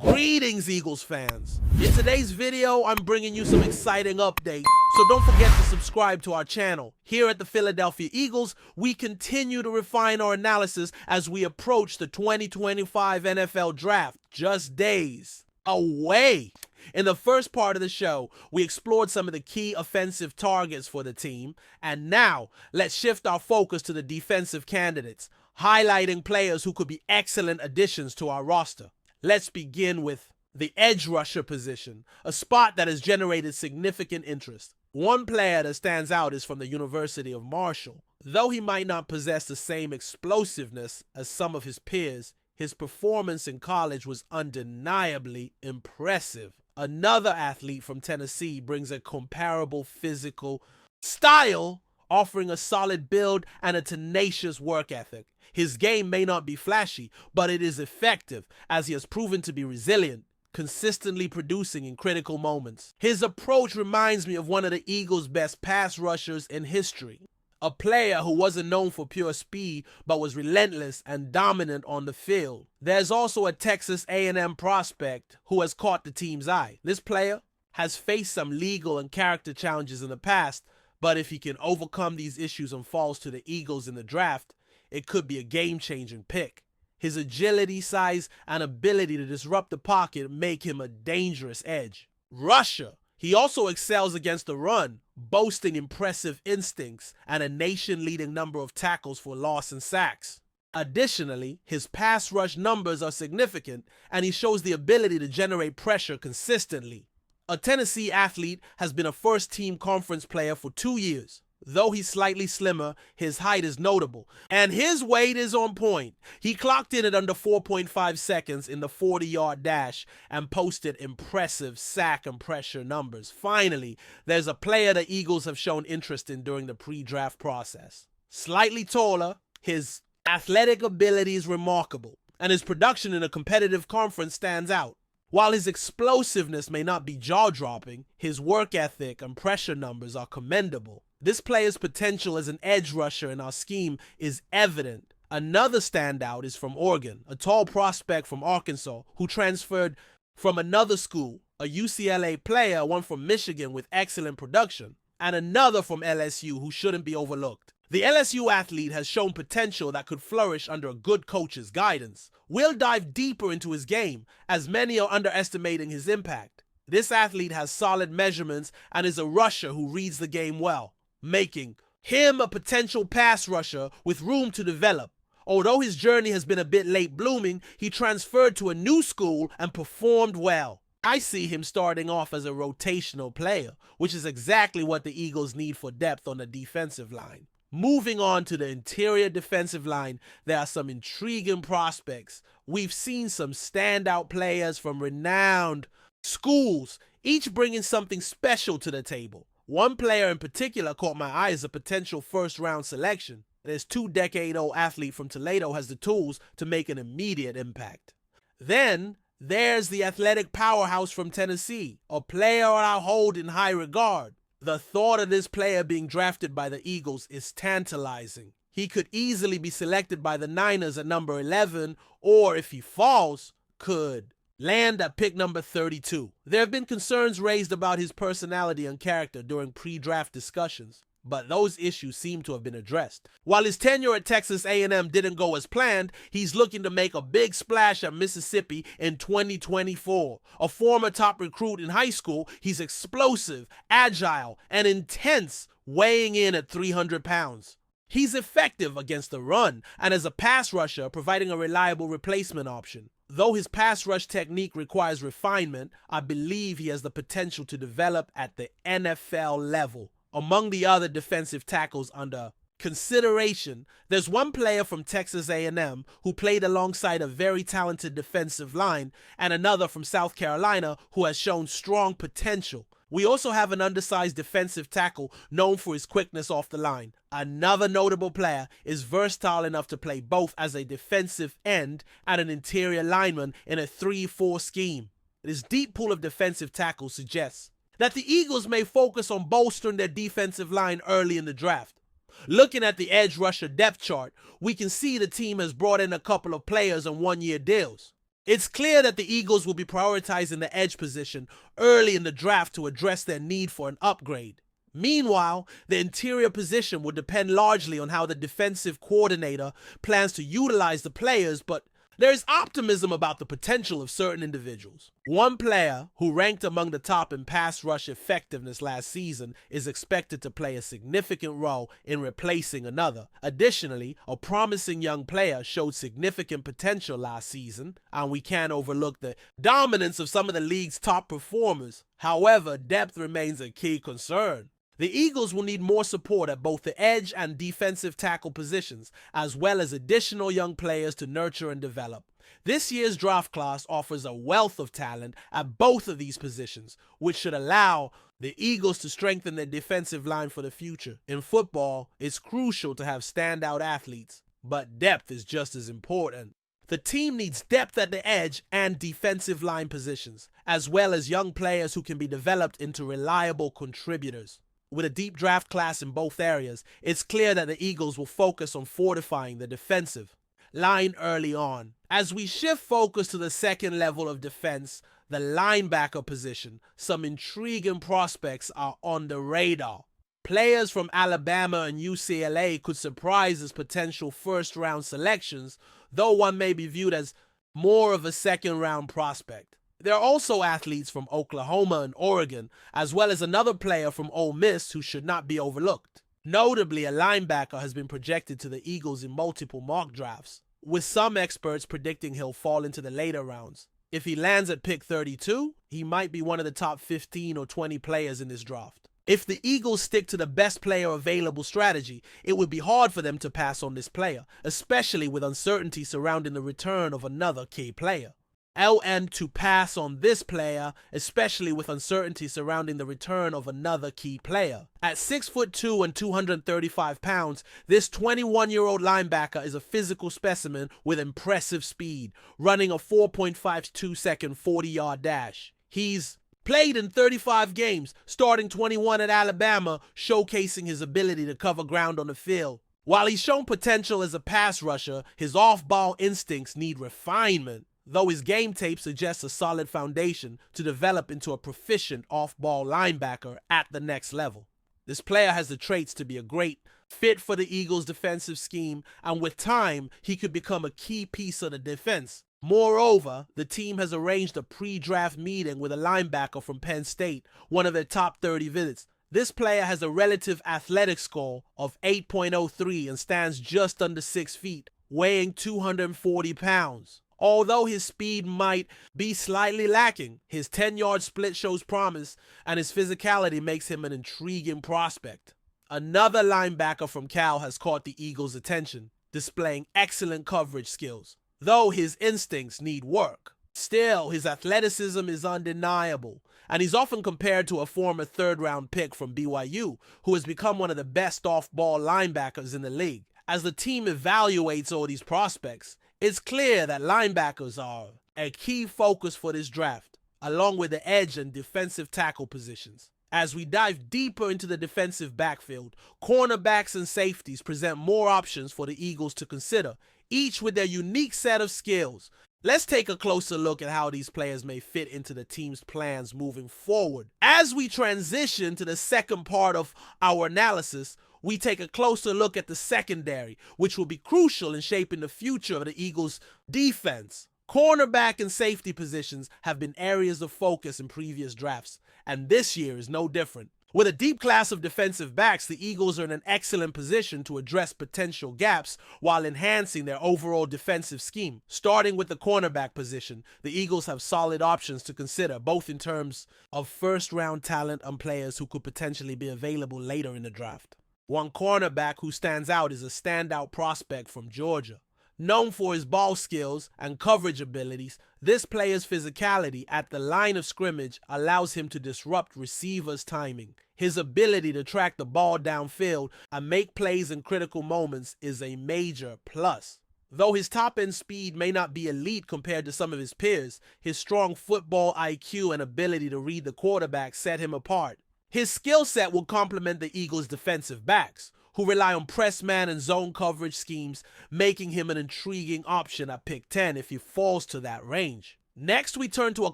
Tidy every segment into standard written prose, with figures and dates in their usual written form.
Greetings, Eagles fans. In today's video, I'm bringing you some exciting updates, so don't forget to subscribe to our channel. Here at the Philadelphia Eagles, we continue to refine our analysis as we approach the 2025 NFL Draft, just days away. In the first part of the show, we explored some of the key offensive targets for the team, and now let's shift our focus to the defensive candidates, highlighting players who could be excellent additions to our roster. Let's begin with the edge rusher position, a spot that has generated significant interest. One player that stands out is from the University of Marshall. Though he might not possess the same explosiveness as some of his peers, his performance in college was undeniably impressive. Another athlete from Tennessee brings a comparable physical style, offering a solid build and a tenacious work ethic. His game may not be flashy, but it is effective, as he has proven to be resilient, consistently producing in critical moments. His approach reminds me of one of the Eagles' best pass rushers in history, a player who wasn't known for pure speed, but was relentless and dominant on the field. There's also a Texas A&M prospect who has caught the team's eye. This player has faced some legal and character challenges in the past, but if he can overcome these issues and falls to the Eagles in the draft, it could be a game-changing pick. His agility, size, and ability to disrupt the pocket make him a dangerous edge rusher. He also excels against the run, boasting impressive instincts and a nation-leading number of tackles for loss and sacks. Additionally, his pass rush numbers are significant, and he shows the ability to generate pressure consistently. A Tennessee athlete has been a first-team conference player for 2 years. Though he's slightly slimmer, his height is notable, and his weight is on point. He clocked in at under 4.5 seconds in the 40-yard dash and posted impressive sack and pressure numbers. Finally, there's a player the Eagles have shown interest in during the pre-draft process. Slightly taller, his athletic ability is remarkable, and his production in a competitive conference stands out. While his explosiveness may not be jaw-dropping, his work ethic and pressure numbers are commendable. This player's potential as an edge rusher in our scheme is evident. Another standout is from Oregon, a tall prospect from Arkansas who transferred from another school, a UCLA player, one from Michigan with excellent production, and another from LSU who shouldn't be overlooked. The LSU athlete has shown potential that could flourish under a good coach's guidance. We'll dive deeper into his game, as many are underestimating his impact. This athlete has solid measurements and is a rusher who reads the game well, making him a potential pass rusher with room to develop. Although his journey has been a bit late blooming, he transferred to a new school and performed well. I see him starting off as a rotational player, which is exactly what the Eagles need for depth on the defensive line. Moving on to the interior defensive line, there are some intriguing prospects. We've seen some standout players from renowned schools, each bringing something special to the table. One player in particular caught my eye as a potential first-round selection. This 2-decade-old athlete from Toledo has the tools to make an immediate impact. Then, there's the athletic powerhouse from Tennessee, a player I hold in high regard. The thought of this player being drafted by the Eagles is tantalizing. He could easily be selected by the Niners at number 11, or if he falls, could land at pick number 32. There have been concerns raised about his personality and character during pre-draft discussions, but those issues seem to have been addressed. While his tenure at Texas A&M didn't go as planned, he's looking to make a big splash at Mississippi in 2024. A former top recruit in high school, he's explosive, agile, and intense, weighing in at 300 pounds. He's effective against the run and as a pass rusher, providing a reliable replacement option. Though his pass rush technique requires refinement, I believe he has the potential to develop at the NFL level. Among the other defensive tackles under consideration, there's one player from Texas A&M who played alongside a very talented defensive line, and another from South Carolina who has shown strong potential. We also have an undersized defensive tackle known for his quickness off the line. Another notable player is versatile enough to play both as a defensive end and an interior lineman in a 3-4 scheme. This deep pool of defensive tackles suggests that the Eagles may focus on bolstering their defensive line early in the draft. Looking at the edge rusher depth chart, we can see the team has brought in a couple of players on one-year deals. It's clear that the Eagles will be prioritizing the edge position early in the draft to address their need for an upgrade. Meanwhile, the interior position will depend largely on how the defensive coordinator plans to utilize the players, but there is optimism about the potential of certain individuals. One player who ranked among the top in pass rush effectiveness last season is expected to play a significant role in replacing another. Additionally, a promising young player showed significant potential last season, and we can't overlook the dominance of some of the league's top performers. However, depth remains a key concern. The Eagles will need more support at both the edge and defensive tackle positions, as well as additional young players to nurture and develop. This year's draft class offers a wealth of talent at both of these positions, which should allow the Eagles to strengthen their defensive line for the future. In football, it's crucial to have standout athletes, but depth is just as important. The team needs depth at the edge and defensive line positions, as well as young players who can be developed into reliable contributors. With a deep draft class in both areas, it's clear that the Eagles will focus on fortifying the defensive line early on. As we shift focus to the second level of defense, the linebacker position, some intriguing prospects are on the radar. Players from Alabama and UCLA could surprise as potential first-round selections, though one may be viewed as more of a second-round prospect. There are also athletes from Oklahoma and Oregon, as well as another player from Ole Miss who should not be overlooked. Notably, a linebacker has been projected to the Eagles in multiple mock drafts, with some experts predicting he'll fall into the later rounds. If he lands at pick 32, he might be one of the top 15 or 20 players in this draft. If the Eagles stick to the best player available strategy, it would be hard for them to pass on this player, especially with uncertainty surrounding the return of another key player. LN to pass on this player, especially with uncertainty surrounding the return of another key player. At 6'2" and 235 pounds, this 21-year-old linebacker is a physical specimen with impressive speed, running a 4.52-second 40-yard dash. He's played in 35 games, starting 21 at Alabama, showcasing his ability to cover ground on the field. While he's shown potential as a pass rusher, his off-ball instincts need refinement, though his game tape suggests a solid foundation to develop into a proficient off-ball linebacker at the next level. This player has the traits to be a great fit for the Eagles' defensive scheme, and with time, he could become a key piece of the defense. Moreover, the team has arranged a pre-draft meeting with a linebacker from Penn State, one of their top 30 visits. This player has a relative athletic score of 8.03 and stands just under 6 feet, weighing 240 pounds. Although his speed might be slightly lacking, his 10-yard split shows promise, and his physicality makes him an intriguing prospect. Another linebacker from Cal has caught the Eagles' attention, displaying excellent coverage skills, though his instincts need work. Still, his athleticism is undeniable, and he's often compared to a former third-round pick from BYU, who has become one of the best off-ball linebackers in the league. As the team evaluates all these prospects, it's clear that linebackers are a key focus for this draft, along with the edge and defensive tackle positions. As we dive deeper into the defensive backfield, cornerbacks and safeties present more options for the Eagles to consider, each with their unique set of skills. Let's take a closer look at how these players may fit into the team's plans moving forward. As we transition to the second part of our analysis, we take a closer look at the secondary, which will be crucial in shaping the future of the Eagles' defense. Cornerback and safety positions have been areas of focus in previous drafts, and this year is no different. With a deep class of defensive backs, the Eagles are in an excellent position to address potential gaps while enhancing their overall defensive scheme. Starting with the cornerback position, the Eagles have solid options to consider, both in terms of first-round talent and players who could potentially be available later in the draft. One cornerback who stands out is a standout prospect from Georgia. Known for his ball skills and coverage abilities, this player's physicality at the line of scrimmage allows him to disrupt receivers' timing. His ability to track the ball downfield and make plays in critical moments is a major plus. Though his top-end speed may not be elite compared to some of his peers, his strong football IQ and ability to read the quarterback set him apart. His skill set will complement the Eagles' defensive backs, who rely on press man and zone coverage schemes, making him an intriguing option at pick 10 if he falls to that range. Next, we turn to a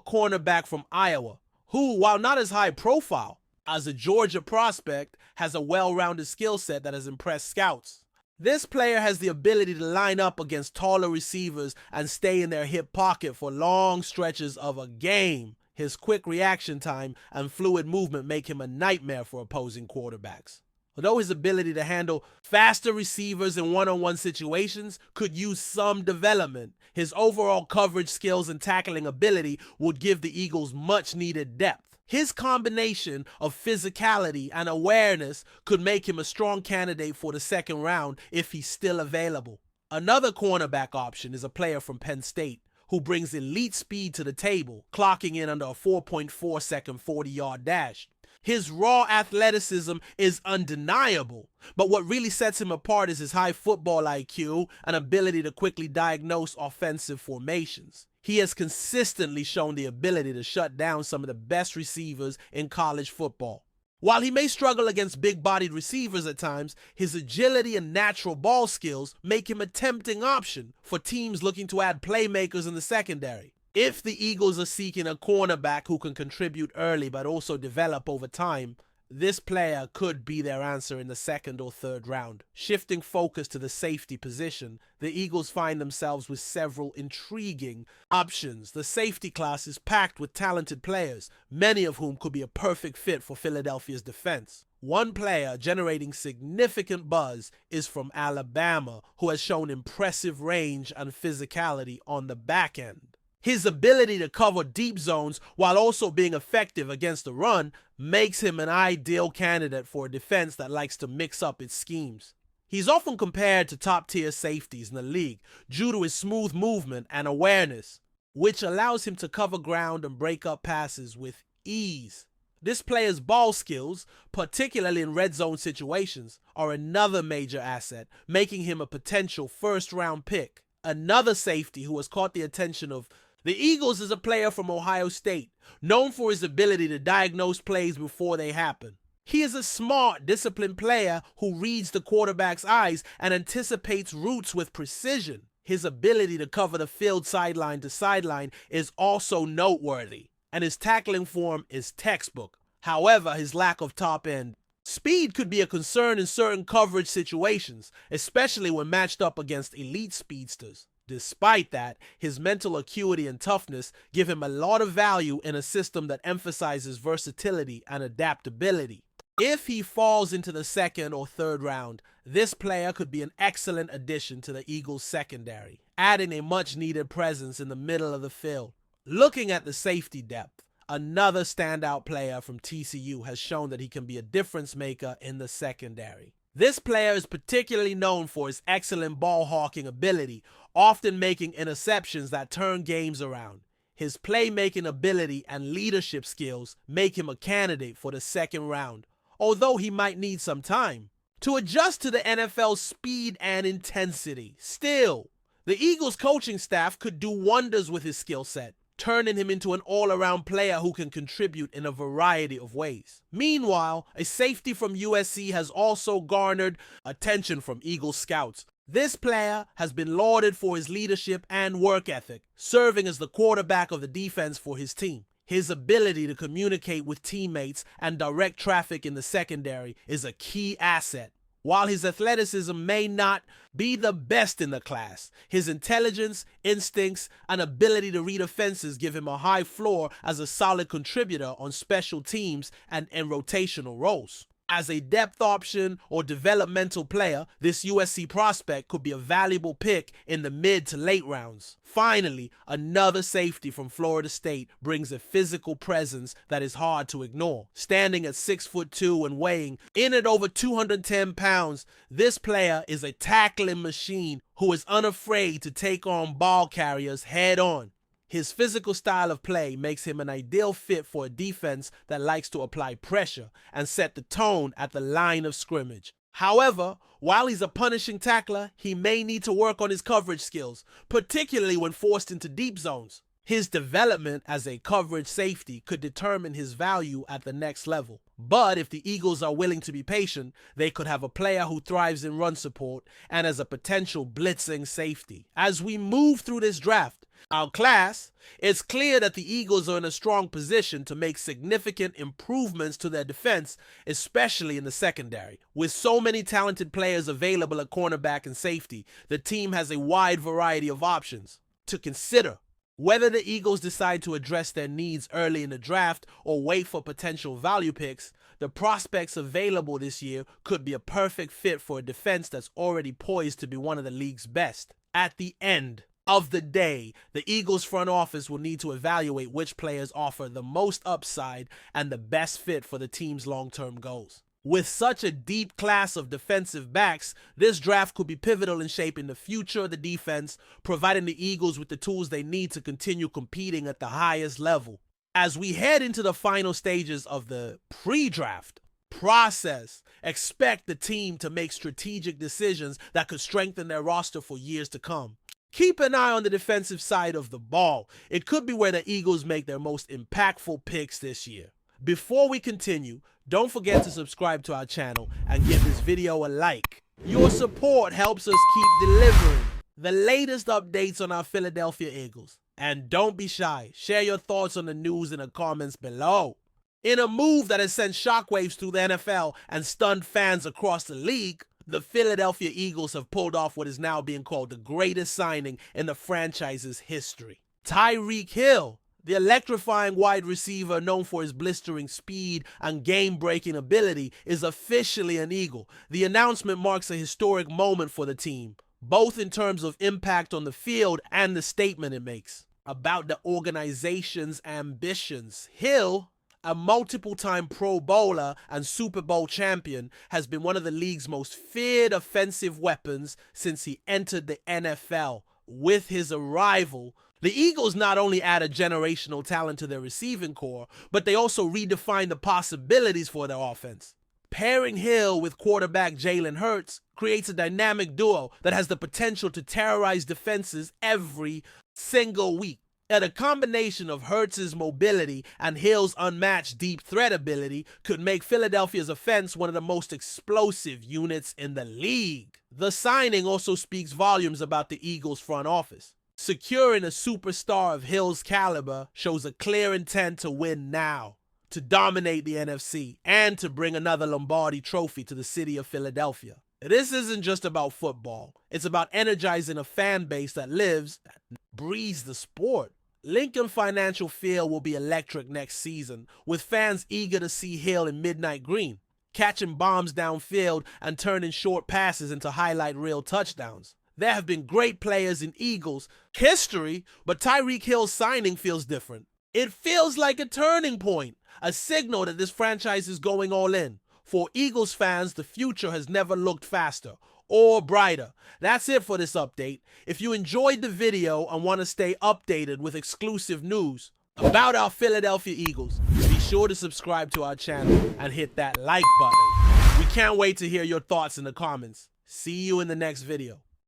cornerback from Iowa, who, while not as high profile as a Georgia prospect, has a well-rounded skill set that has impressed scouts. This player has the ability to line up against taller receivers and stay in their hip pocket for long stretches of a game. His quick reaction time and fluid movement make him a nightmare for opposing quarterbacks. Although his ability to handle faster receivers in one-on-one situations could use some development, his overall coverage skills and tackling ability would give the Eagles much-needed depth. His combination of physicality and awareness could make him a strong candidate for the second round if he's still available. Another cornerback option is a player from Penn State who brings elite speed to the table, clocking in under a 4.4 second 40-yard dash. His raw athleticism is undeniable, but what really sets him apart is his high football IQ and ability to quickly diagnose offensive formations. He has consistently shown the ability to shut down some of the best receivers in college football. While he may struggle against big-bodied receivers at times, his agility and natural ball skills make him a tempting option for teams looking to add playmakers in the secondary. If the Eagles are seeking a cornerback who can contribute early but also develop over time, this player could be their answer in the second or third round. Shifting focus to the safety position, the Eagles find themselves with several intriguing options. The safety class is packed with talented players, many of whom could be a perfect fit for Philadelphia's defense. One player generating significant buzz is from Alabama, who has shown impressive range and physicality on the back end. His ability to cover deep zones while also being effective against the run makes him an ideal candidate for a defense that likes to mix up its schemes. He's often compared to top-tier safeties in the league due to his smooth movement and awareness, which allows him to cover ground and break up passes with ease. This player's ball skills, particularly in red zone situations, are another major asset, making him a potential first-round pick. Another safety who has caught the attention of the Eagles is a player from Ohio State, known for his ability to diagnose plays before they happen. He is a smart, disciplined player who reads the quarterback's eyes and anticipates routes with precision. His ability to cover the field sideline to sideline is also noteworthy, and his tackling form is textbook. However, his lack of top-end speed could be a concern in certain coverage situations, especially when matched up against elite speedsters. Despite that, his mental acuity and toughness give him a lot of value in a system that emphasizes versatility and adaptability. If he falls into the second or third round, this player could be an excellent addition to the Eagles' secondary, adding a much-needed presence in the middle of the field. Looking at the safety depth, another standout player from TCU has shown that he can be a difference maker in the secondary. This player is particularly known for his excellent ball hawking ability, often making interceptions that turn games around. His playmaking ability and leadership skills make him a candidate for the second round, although he might need some time to adjust to the NFL's speed and intensity. Still, the Eagles coaching staff could do wonders with his skill set, turning him into an all-around player who can contribute in a variety of ways. Meanwhile, a safety from USC has also garnered attention from Eagles scouts. This player has been lauded for his leadership and work ethic, serving as the quarterback of the defense for his team. His ability to communicate with teammates and direct traffic in the secondary is a key asset. While his athleticism may not be the best in the class, his intelligence, instincts, and ability to read offenses give him a high floor as a solid contributor on special teams and in rotational roles. As a depth option or developmental player, this USC prospect could be a valuable pick in the mid to late rounds. Finally, another safety from Florida State brings a physical presence that is hard to ignore. Standing at 6'2" and weighing in at over 210 pounds, this player is a tackling machine who is unafraid to take on ball carriers head on. His physical style of play makes him an ideal fit for a defense that likes to apply pressure and set the tone at the line of scrimmage. However, while he's a punishing tackler, he may need to work on his coverage skills, particularly when forced into deep zones. His development as a coverage safety could determine his value at the next level. But if the Eagles are willing to be patient, they could have a player who thrives in run support and as a potential blitzing safety. As we move through this draft, our class, it's clear that the Eagles are in a strong position to make significant improvements to their defense, especially in the secondary. With so many talented players available at cornerback and safety, the team has a wide variety of options to consider. Whether the Eagles decide to address their needs early in the draft or wait for potential value picks, the prospects available this year could be a perfect fit for a defense that's already poised to be one of the league's best. At the end of the day, the Eagles front office will need to evaluate which players offer the most upside and the best fit for the team's long-term goals. With such a deep class of defensive backs, this draft could be pivotal in shaping the future of the defense, providing the Eagles with the tools they need to continue competing at the highest level. As we head into the final stages of the pre-draft process, expect the team to make strategic decisions that could strengthen their roster for years to come. Keep an eye on the defensive side of the ball. It could be where the Eagles make their most impactful picks this year. Before we continue, don't forget to subscribe to our channel and give this video a like. Your support helps us keep delivering the latest updates on our Philadelphia Eagles. And don't be shy, share your thoughts on the news in the comments below. In a move that has sent shockwaves through the NFL and stunned fans across the league, the Philadelphia Eagles have pulled off what is now being called the greatest signing in the franchise's history. Tyreek Hill, the electrifying wide receiver known for his blistering speed and game-breaking ability, is officially an Eagle. The announcement marks a historic moment for the team, both in terms of impact on the field and the statement it makes about the organization's ambitions. Hill, a multiple-time Pro Bowler and Super Bowl champion, has been one of the league's most feared offensive weapons since he entered the NFL. With his arrival, the Eagles not only add a generational talent to their receiving core, but they also redefine the possibilities for their offense. Pairing Hill with quarterback Jalen Hurts creates a dynamic duo that has the potential to terrorize defenses every single week. And a combination of Hurts' mobility and Hill's unmatched deep threat ability could make Philadelphia's offense one of the most explosive units in the league. The signing also speaks volumes about the Eagles' front office. Securing a superstar of Hill's caliber shows a clear intent to win now, to dominate the NFC, and to bring another Lombardi trophy to the city of Philadelphia. This isn't just about football. It's about energizing a fan base that lives and breathes the sport. Lincoln Financial Field will be electric next season, with fans eager to see Hill in midnight green, catching bombs downfield and turning short passes into highlight reel touchdowns. There have been great players in Eagles history, but Tyreek Hill's signing feels different. It feels like a turning point, a signal that this franchise is going all in. For Eagles fans, the future has never looked faster or brighter. That's it for this update. If you enjoyed the video and want to stay updated with exclusive news about our Philadelphia Eagles, be sure to subscribe to our channel and hit that like button. We can't wait to hear your thoughts in the comments. See you in the next video.